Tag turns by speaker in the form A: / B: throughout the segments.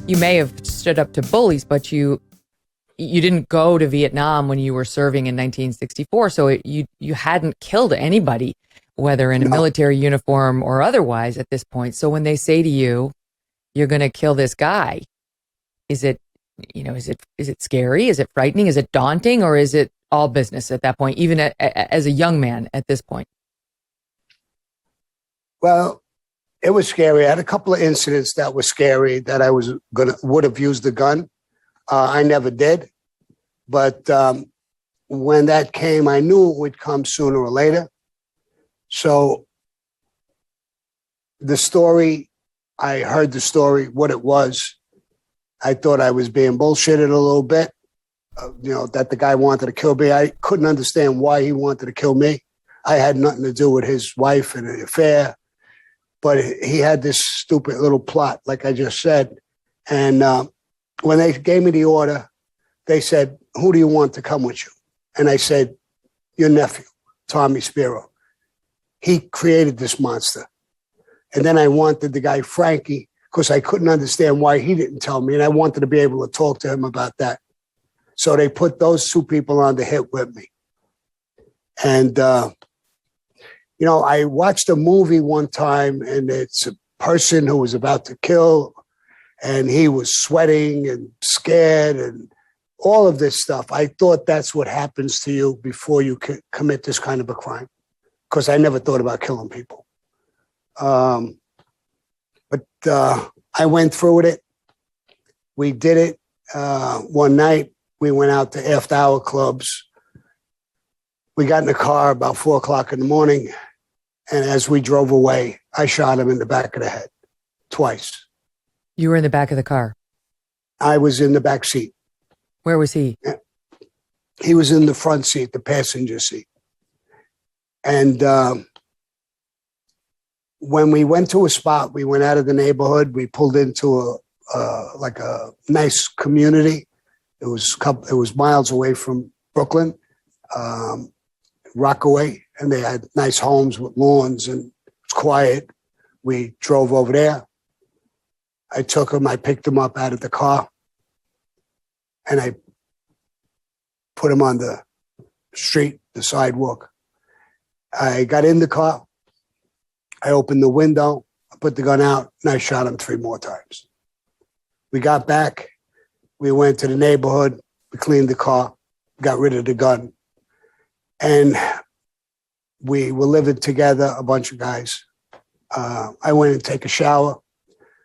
A: you may have stood up to bullies, but you didn't go to Vietnam when you were serving in 1964. So you hadn't killed anybody, whether in a military uniform or otherwise at this point. So when they say to you, you're going to kill this guy, is it scary? Is it frightening? Is it daunting? Or is it all business at that point, even as a young man at this point?
B: Well, it was scary. I had a couple of incidents that were scary that I would have used the gun. I never did. But when that came, I knew it would come sooner or later. So the story, I heard the story, what it was. I thought I was being bullshitted a little bit, that the guy wanted to kill me. I couldn't understand why he wanted to kill me. I had nothing to do with his wife and an affair, but he had this stupid little plot, like I just said. And when they gave me the order, they said, who do you want to come with you? And I said, your nephew, Tommy Spiro. He created this monster. And then I wanted the guy, Frankie, because I couldn't understand why he didn't tell me. And I wanted to be able to talk to him about that. So they put those two people on the hit with me. And, I watched a movie one time, and it's a person who was about to kill, and he was sweating and scared and all of this stuff. I thought that's what happens to you before you commit this kind of a crime, because I never thought about killing people. But I went through with it. We did it. One night, we went out to after-hour clubs. We got in the car about 4 o'clock in the morning, and as we drove away, I shot him in the back of the head twice.
A: You were in the back of the car?
B: I was in the back seat.
A: Where was he?
B: He was in the front seat, the passenger seat. And when we went to a spot, we went out of the neighborhood. We pulled into a nice community. It was miles away from Brooklyn, Rockaway, and they had nice homes with lawns, and it was quiet. We drove over there. I took him. I picked him up out of the car, and I put him on the street, the sidewalk. I got in the car. I opened the window. I put the gun out, and I shot him 3 more times. We got back. We went to the neighborhood. We cleaned the car, got rid of the gun. And we were living together, a bunch of guys. I went and take a shower.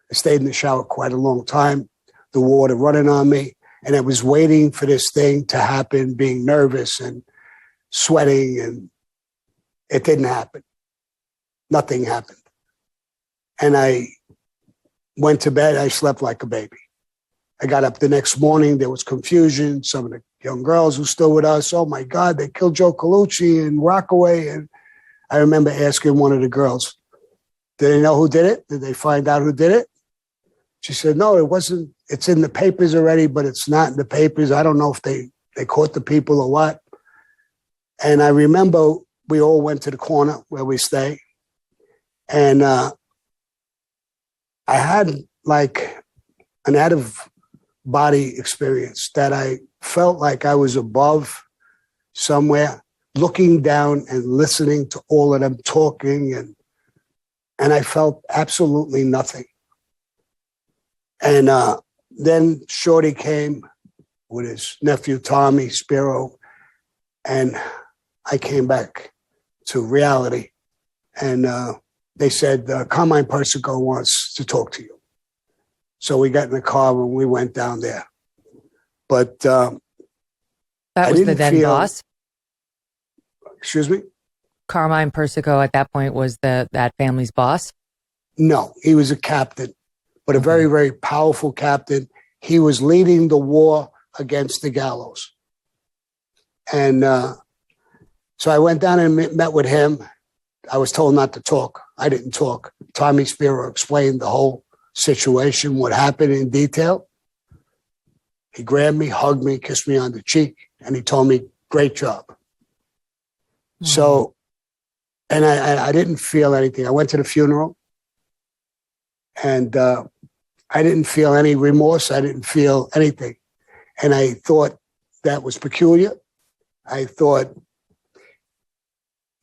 B: I stayed in the shower quite a long time, the water running on me. And I was waiting for this thing to happen, being nervous and sweating, and it didn't happen. Nothing happened. And I went to bed. I slept like a baby. I got up the next morning. There was confusion. Some of the young girls who still with us, oh my God, they killed Joe Colucci in Rockaway. And I remember asking one of the girls, did they know who did it? Did they find out who did it? She said, no, it wasn't. It's in the papers already, but it's not in the papers. I don't know if they caught the people or what. And I remember we all went to the corner where we stay. And I had like an out-of-body experience that I felt like I was above somewhere, looking down and listening to all of them talking, and I felt absolutely nothing. And then Shorty came with his nephew, Tommy Spiro, and I came back to reality. And they said, Carmine Persico wants to talk to you. So we got in the car and we went down there. But
A: that was the then boss?
B: Excuse me?
A: Carmine Persico at that point was that family's boss?
B: No, he was a captain, but a very, very powerful captain. He was leading the war against the gallows. And so I went down and met with him. I was told not to talk. I didn't talk. Tommy Spiro explained the whole situation, what happened in detail. He grabbed me, hugged me, kissed me on the cheek, and he told me, great job. Mm-hmm. So, and I didn't feel anything. I went to the funeral, and I didn't feel any remorse. I didn't feel anything. And I thought that was peculiar. I thought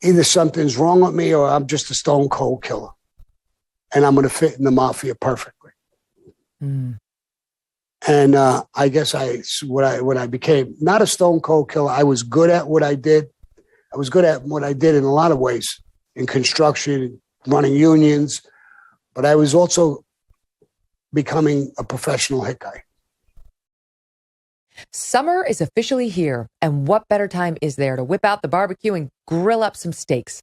B: either something's wrong with me or I'm just a stone cold killer. And I'm going to fit in the mafia perfectly.
A: Mm.
B: And I guess when I became not a stone cold killer, I was good at what I did. I was good at what I did in a lot of ways, in construction, running unions. But I was also becoming a professional hit guy.
A: Summer is officially here, and what better time is there to whip out the barbecue and grill up some steaks?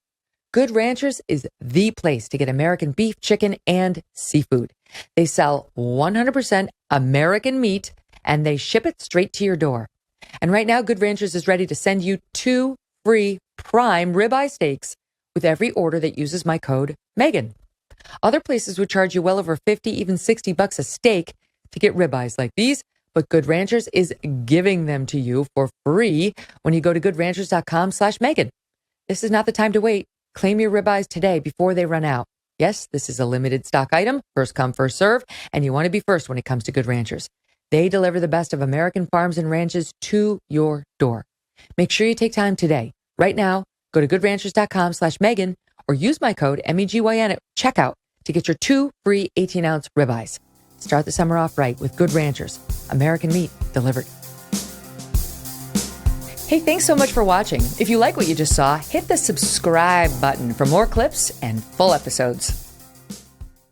A: Good Ranchers is the place to get American beef, chicken, and seafood. They sell 100% American meat, and they ship it straight to your door. And right now, Good Ranchers is ready to send you 2 free prime ribeye steaks with every order that uses my code Megyn. Other places would charge you well over $50, even $60 a steak to get ribeyes like these, but Good Ranchers is giving them to you for free when you go to goodranchers.com/Megyn. This is not the time to wait. Claim your ribeyes today before they run out. Yes, this is a limited stock item, first come, first serve, and you want to be first when it comes to Good Ranchers. They deliver the best of American farms and ranches to your door. Make sure you take time today. Right now, go to goodranchers.com/Megyn or use my code MEGYN at checkout to get your 2 free 18-ounce ribeyes. Start the summer off right with Good Ranchers. American meat delivered. Hey, thanks so much for watching. If you like what you just saw, hit the subscribe button for more clips and full episodes.